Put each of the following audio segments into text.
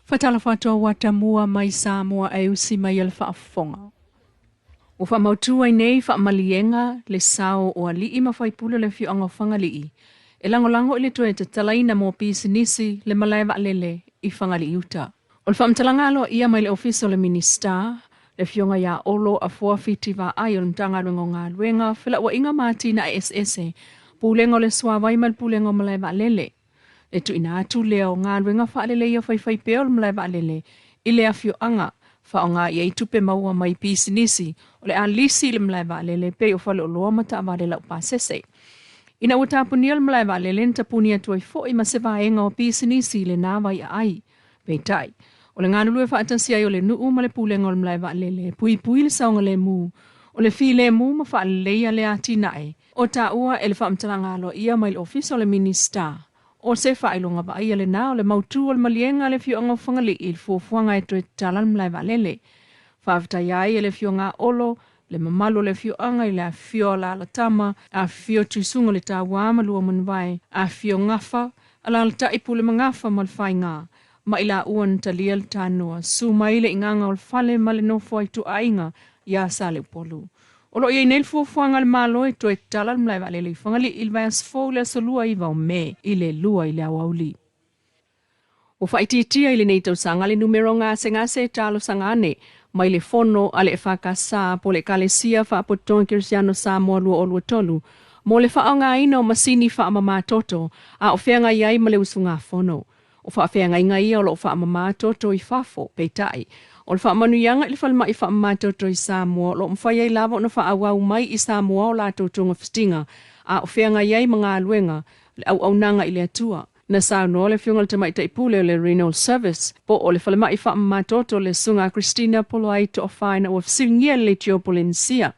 Fatala fatua watamua mai Samoa e usi mai al whaafonga. O whamautua nei whaamalienga le sao o alii mawhaipula le fio anga whangalii. E langolango ili tue te talaina mo pisinisi le malaiva lele I whangali uta. O le whaamtalangalo ia mai le ofiso le minister, le fionga ya olo a fuafiti wa ai o mtanga luengo ngā luenga, whila ua inga mati na SSE, pulengo le suawai mal pulengo malaiva lele. E tu ina atu leo ngā luenga whaalele ia whai peo le malaiva lele, I le afio anga, whaonga ia I tupe maua mai pisinisi, o le a lisi le malaiva lele pe o whale o loa mata avare lau pasese. Ina ua tapunia le malaiva lele tapunia tuai fo I masewa enga o pisinisi le nāwa I ai, pe tai. O le ngānulu e whaatansi ai o le nuu ma le pulenga o le malaiva lele, pui le saunga le mū, o le fi le mū ma whaaleleia le ati nae, o ta ua e le whaamtalangalo ia mai le ofisa o le minister. O se whailonga ba ia le nā o le mautu o le malienga le fionga whangali I le fuafuanga e tue talan malaiva lele. Whaafta iai e le fionga olo, le mamalo le fioanga I le a fio la tama, a fio tuisunga le tā wama lua manwai, a fio ngafa, ala le taipu le mangafa mal whainga, ma ila uan talia le tānoa, su maile inganga o le fale ma le nofo ai tu ainga, ia sa le polu. Olo ia nei fuafuanga le malo e toe tala malaiva lele I whangali I le vai asfo le asolua I vau me I le lua I le awauli. O whaititia I le nei tau sanga le numero ngase talo sangane, mai le fono ale e whakasa po le kalesia whaapotonga Kirisiano Samoa-Leilua o lua tolu, mo le whaonga ina o masini whaamama toto, a o whianga iai ma le usunga fono. O whaawhianga inga ia o lo whaamama toto I whafo, peitai. O le whaamanuianga I le whalma I whaamama toto I Samoa, lo mwhai ai lava o na whaawau mai I Samoa o la totonga fistinga, a o whianga iai mga aluenga, le au nanga I le atua. Na sao no le fionga le tamai taipule o le renal service, po o le whalma I whaamama toto le sunga Christina polo ai to whaina o fsingia le tiopolensia.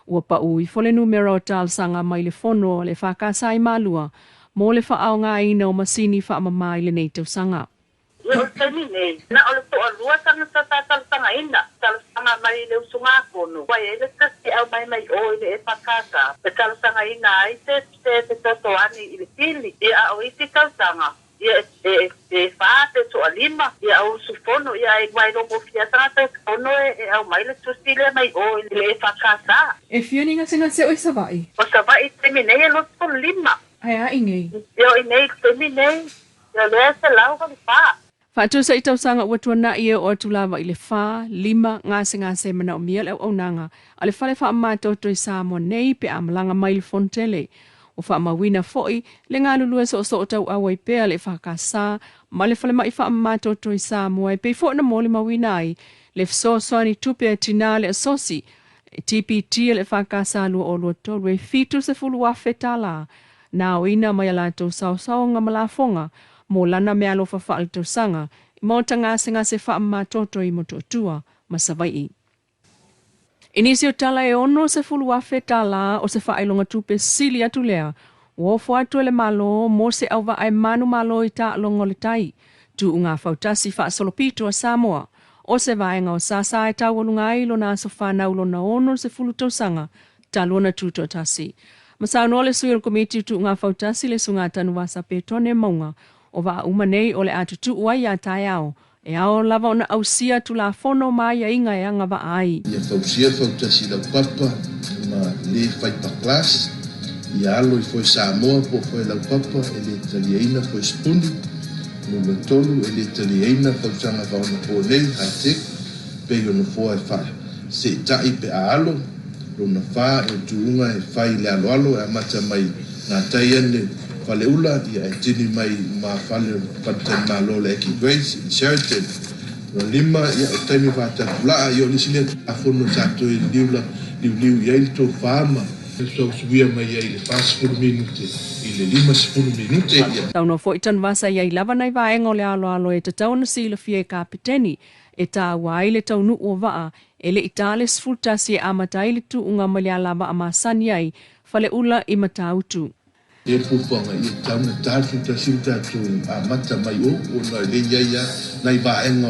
Ua pa ui fole numero tal sanga mai le fono le whakasa I malua, mo le whaao ngā ina o masini whaamama I le nei tau sanga. O tani nei, na o le toa lua tanga tanga ina, tala sanga mai le usunga kono. Wai e le kasi au mai o le e pakaka. Pe tala sanga ina ai te toto ani I le pili. E a o iti tau sanga. Ia e whaate to alima. Ia au sufono, ia e mai longo fia tanga kono e au mai le tusile mai o le e pakaka. E fioninga singa se o I savai? O savai temi nei e loto lima. Ai a ingei? Ia o inei temi nei. Ia lea se lau ka paa. Whātua sa I tau sanga ua tuana ia o tulawa I le whā, lima, ngase mana o mia le au nanga, a le whale wha toto I Samoa nei pe amalanga mai le fontele. O wha mawina foi, le ngā lulua so tau awai pea le whakasa, ma le whale mai toto I Samoa, pe fo na mo le mawina ai, le fsoani tupe tina le asosi, TPT le whakasa lua o lua tolu, e fitu se fulu wafeta la, na o ina mai alato sao nga malafonga, mo lana me alo fa alto sanga mo tanga singa se fa ma toto I mototua masavai inisio tala e ono se fulu afeta la o se fa ilonga tupe sili atu lea wo fo atu le malo mo se auva ai manu malo I ta longo le tai tu unga fautasi fa solopito a Samoa o se vaenga o sasa e ta wolunga ilo na so fa na ulo na ono se fulu tosanga talona tuto tasi masao no le suil komiti tu unga fautasi le sunga tanu wasa petone maunga o wa umanei o le atutu uai a tai ao, e ao lava ona ausia tu la fono mai a inga e anga wa ai. Ia fausia fautasi lau papa, ma le fai pa klas, ia alo I foi Samoa po foi lau papa, e le talieina foi spuni, no le tolu, e le talieina fautanga vaona po lei, high-tech, pe yono foa e fai. Se tai pe a alo, lona faa e tuunga e fai le alo, e amata mai ngā tai ane, Fale ula ia e tini mai ma fale patan malo le eki Grace in Sheraton. No lima ia o taimi vata kula ia o lisile a fono tato I liu ia ili tau whaama. So suia mai ia ili 5 minute, ili 5 minute ia. Tau no fo itan vasa ia I lava nai vaenga o le alo e tatau na sila fie kapiteni e tā wai le tau nu o waa e le itale sfultasi e amatai le tu unga malia lava ama sani ai fale ula I matautu. E pupanga I tauna tātu tasiu tātu a mata mai o na le ia nai vaenga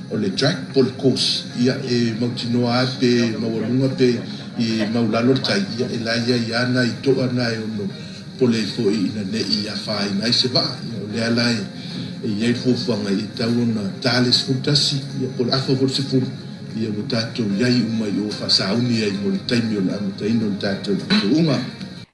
o le track pole course ia e mautinoa pe mawalunga pe I maulalo tai ia e la ia na I toa na e ono pole foi ina ne ia fai nai se va o le alai iai fofanga I tauna tales futasi ia por afa por se fur ia mo tatou iai uma I o fasauni ai mo le taimi o le amataino le tatou unga.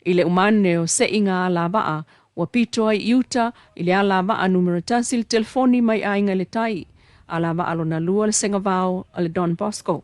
I le umane o se inga ala baa, wa pito ai iuta, I le ala baa numero tasi le telefoni mai ainga le tai. Ala baa lona lua le senga vao, ale Don Bosco.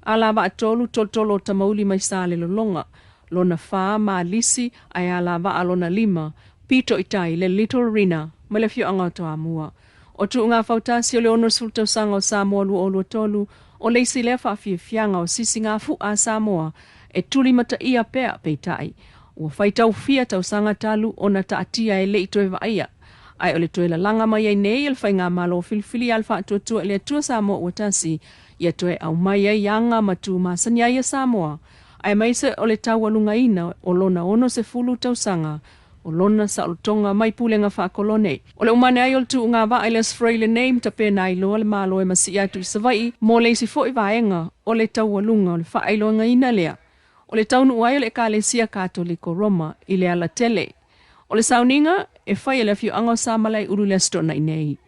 Ala baa tolu toltolo tamauli mai sa le lolonga. Lona faa maa lisi, ai ala baa lona lima, pito itai le Little Rina, mai le fio anga toa mua. O tu unga fautasi o le ono sultau sanga o Samoa-Leilua o tolu, o le isi lefa fia fianga o sisi ngā fu a Samoa, e tuli mata ia pea peitai. Ua whaitau fia tau sanga talu o na taatia e le itoe vaia. Ai o le toe la langa mai ai nei el whai ngā malo filfili alfa atua le atua Samoa ua tasi, ia toe au mai ai anga matu masani ai a Samoa. Ai maise o le tau alunga ina o lona ono se fulu tau sanga, o lona sa o tonga mai pulenga whaakolone. O le umane ai o le tu ngā va ai le sfrei le name ta pēna I loa le malo e masi atu I savai, mo le isi fo I vaenga o le tau alunga o le whaailoanga ina lea. O le taunu uai o le Ekalesia Katoliko Roma I le ala tele. O le sauninga e whai le fiu ango samalai uru le stona I nei.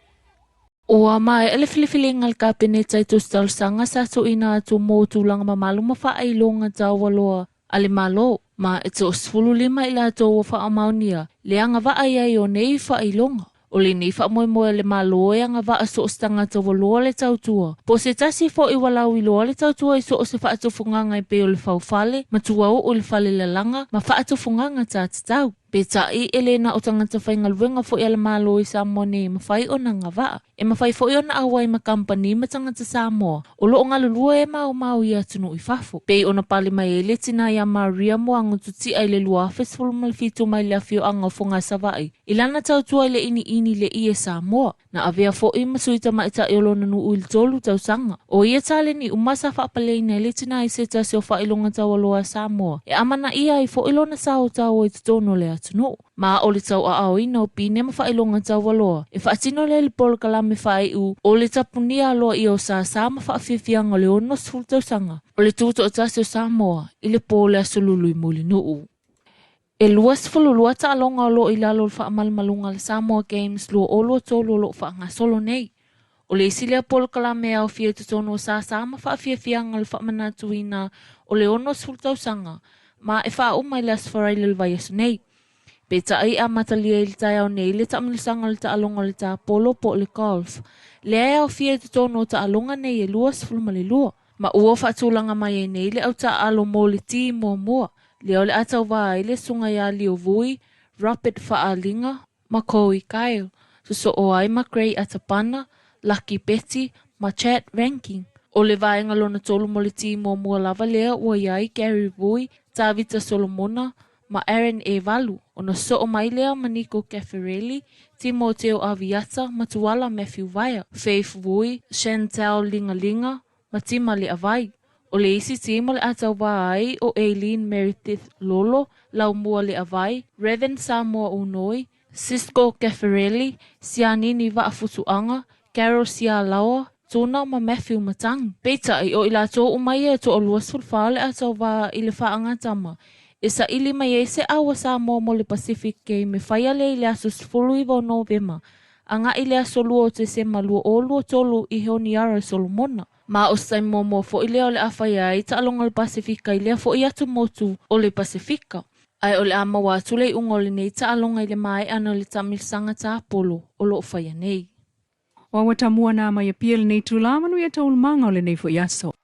Ua mai ele filifilinga le kabineta I tustal sanga sa so ina atu mo tulanga mamalu ma whaailonga tau waloa ale malo. Ma e to sfulu lima I la to wa whaamaunia. Le anga wa ai o nei whaailonga. O le nei whaamoe le malo e anga wa so stanga to waloa le tautua. Po se tasi fo I walau I loa le tautua I so o se whaatofunganga I pe o le whaufale. Ma tua o le fale le langa ma whaatofunganga tātatau. Peta I elena o tangata whaingaluenga fo I ala malo I Samoa nei mawhai o na ngawaa. E mawhai fo I ona awai ma company ma tangata Samoa. O lo o ngalulua e mau I atunu I fafo. Pei ona pali mai e letina ia Maria mo angu tuti ai le lua festival malfitu mai le afio anga fonga savai. Ilana tautua le ini le I e Samoa. Na avea fo I masuita maita e olona nu uil tolu tau sanga. O ia tale ni umasa whaapaleina letina I se tasi o whailonga tau aloa Samoa. E amana ia I fo ilona sao tau e tutono le atunu. Ma o le tau a au ina o pine ma whailonga tau waloa. E whaatino le polo kalame whai u. O le tapunia aloa I o sa ma whaafiafianga o le ono sfulu tau sanga. O le tuto o tasi o Samoa. I le pole a solulu I muli nuu. E luas fululua ta alonga o lo I lalo le whaamalmalunga le Samoa Games lua o lo tolu o lo whaanga solo nei. O le isi lea polo kalame au fia tutono o sa ma whaafiafianga le whaamanatuina o le ono sfulu tau sanga. Ma e wha umai le asfarai le vaiasu nei. Peta ai a matalia I le tai au nei le taamilisanga le ta alonga le ta polo po le golf. Le ai au fia tutono o ta alonga nei e luas fulumale lua. Ma ua whaatulanga mai e nei le au ta alo mo le ti mua. Le o le atau wā I le sunga ia lio vui, rapid whaalinga, ma koui Kyle. So o ai ma Gray Atapana, Lucky Betty, ma Chat Ranking. O le vaenga lona tolu mo le ti mua lava lea ua iai Gary Vui, Tavita Solomona, ma Aaron E. Valu. O na so o mai lea ma Nico Caffarelli, Timoteo Aviata, ma Tuala Matthew Vaya, Faith Vui, Chantal Lingalinga, ma Tima Le Avai. O le isi timo le atau wai o Aileen Meredith Lolo, lau mua le avai, Reverend Samoa Unoi, Cisco Caffarelli, Sianini Vaafutuanga, Carol Sialaua, tōna ma Matthew Matang. Peitai o ila tō umai e tō o luas fulfaa le atau wā I le whaanga tama. E sa ili mai e se awa Samoa mo le Pacific kei me whaia le ile asus fulu I vau Novema. Anga ile asolua o te se malua o lua tolu I Honiara Solomona. Ma o sai momo fo I lea o le awhaia I ta alonga le Pasifika I lea fo I atu motu o le Pasifika. Ai o le ama watu le ungo le nei ta alonga I le mai ana le tamilisanga ta apolo o lo whaia nei. Wa watamua na mai a pia le nei tūlamanu I a taulmanga o le nei fo I aso.